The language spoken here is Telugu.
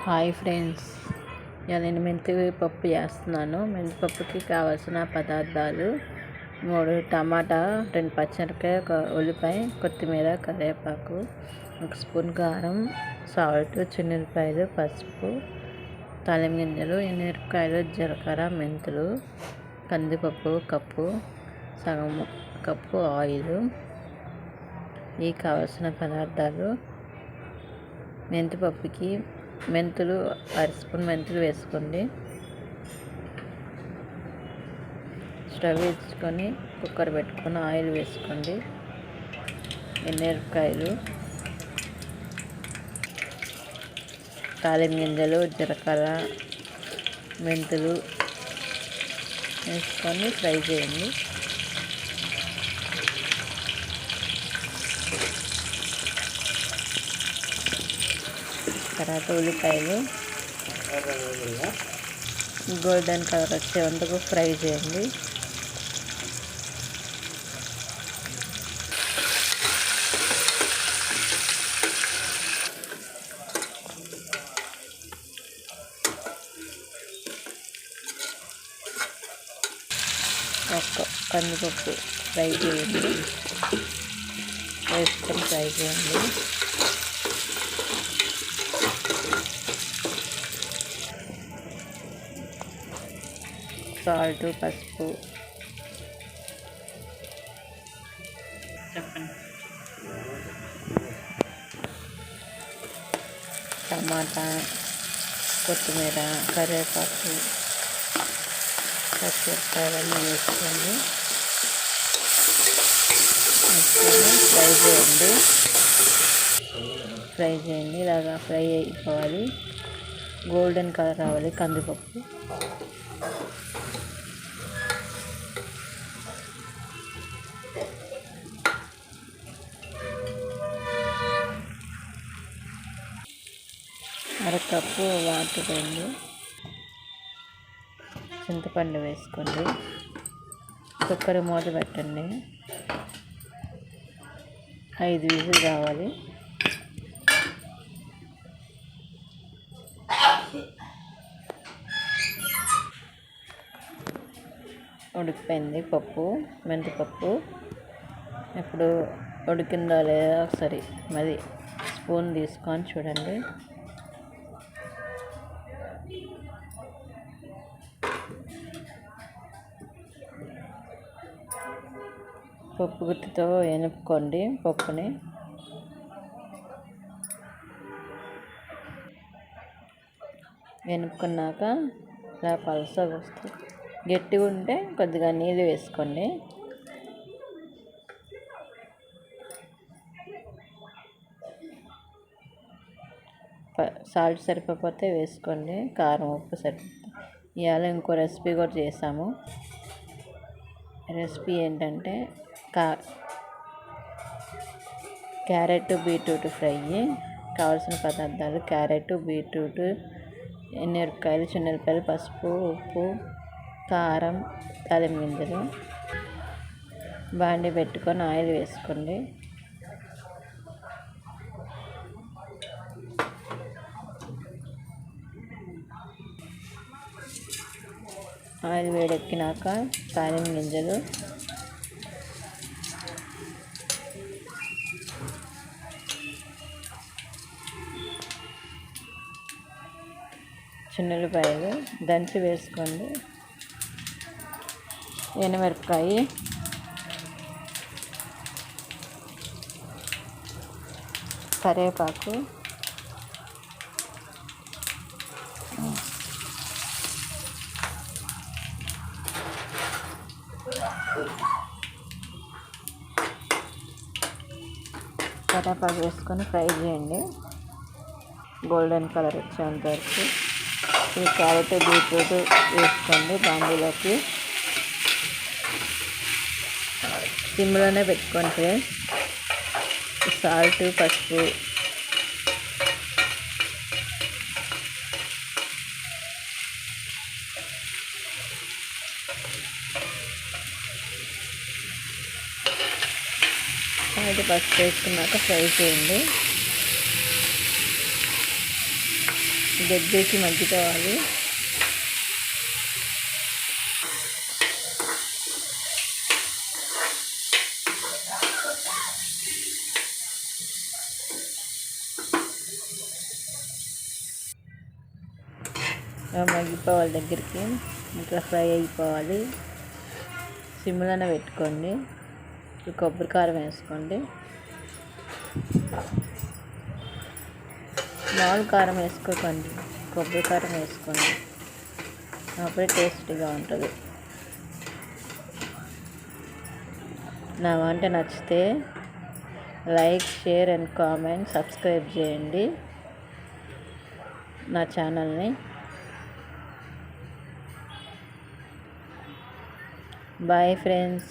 హాయ్ ఫ్రెండ్స్, ఇవాళ నేను మెంతి పప్పు చేస్తున్నాను. మెంతి పప్పుకి కావాల్సిన పదార్థాలు 3 టమాటా, 2 పచ్చిమిరపకాయ, 1 ఉల్లిపాయ, కొత్తిమీర, కరివేపాకు, 1 స్పూన్ కారం, సాల్ట్, చిన్నులపాయలు, పసుపు, తాలింపు గింజలు, ఎండుమిరపకాయలు, జీలకర్ర, మెంతులు, కందిపప్పు కప్పు, సగం కప్పు ఆయిల్. ఇవి కావాల్సిన పదార్థాలు. మెంతిపప్పుకి మెంతులు 1 స్పూన్ మెంతులు వేసుకోండి. స్టవ్ వేసుకొని కుక్కర్ పెట్టుకొని ఆయిల్ వేసుకోండి. ఎండుమిరపకాయలు, తాలింపు గింజలు, జీలకర్ర, మెంతులు వేసుకొని ఫ్రై చేయండి. తర్వాత ఉల్లిపాయలు గోల్డెన్ కలర్ వచ్చేందుకు ఫ్రై చేయండి. కందిపప్పు ఫ్రై చేయండి, వేసుకొని ఫ్రై చేయండి. సాల్ట్, పసుపు, టమాటా, కొత్తిమీర, కరివేపాకు, పచ్చిమిరపకాయలన్నీ వేసుకోండి. ఫ్రై చేయండి. ఇలాగా ఫ్రై అయిపోవాలి. గోల్డెన్ కలర్ రావాలి కందిపప్పు. అరకప్పు వాటర్ వేయండి. చింతపండు వేసుకోండి. కుక్కర్ మూత పెట్టండి. 5 విజిల్ రావాలి. ఉడికిపోయింది పప్పు, మెంతిపప్పు. ఇప్పుడు ఉడికిందో లేదా ఒకసారి మరి స్పూన్ తీసుకొని చూడండి. పప్పు గుత్తితో ఎనుపుకోండి పప్పుని. ఎనుపుకున్నాక ఇలా పలసగా వస్తుంది. గట్టిగా ఉంటే కొద్దిగా నీళ్ళు వేసుకోండి. సాల్ట్ సరిపోతే వేసుకోండి. కారం, ఉప్పు సరిపోతే. ఇవాళ ఇంకో రెసిపీ కూడా చేసాము. రెసిపీ ఏంటంటే క్యారెట్, బీట్రూట్ ఫ్రై. కావాల్సిన పదార్థాలు: క్యారెట్, బీట్రూట్, ఎండుమిరపకాయలు, చిన్నులపాయలు, పసుపు, ఉప్పు, కారం, తాలింపు గింజలు. బాండి పెట్టుకొని ఆయిల్ వేసుకోండి. ఆయిల్ వేడెక్కినాక తాలింపు గింజలు, చిన్నులపాయలు దంచి వేసుకోండి. ఎండుమిరపకాయ, కరివేపాకు, కరివేపాకు వేసుకొని ఫ్రై చేయండి గోల్డెన్ కలర్ వచ్చేంత వరకు. ఈ క్యారెట్, బీట్రూట్ వేసుకోండి బాండీలోకి. సిమ్లోనే పెట్టుకోండి ఫ్రెండ్స్. సాల్ట్, పసుపు, వేసుకున్నాక ఫ్రై చేయండి. దగ్గరికి మగ్గిపోవాలి. మగ్గిపోవాలి, దగ్గరికి ఇట్లా ఫ్రై అయిపోవాలి. సిమ్లోనే పెట్టుకోండి. కొబ్బరి కారం వేసుకోండి. మామూలు కారం వేసుకోకండి, కొబ్బరి కారం వేసుకోండి, అప్పుడే టేస్టీగా ఉంటుంది. నా వంట నచ్చితే like, share and comment, subscribe చేయండి నా ఛానల్ని. Bye friends.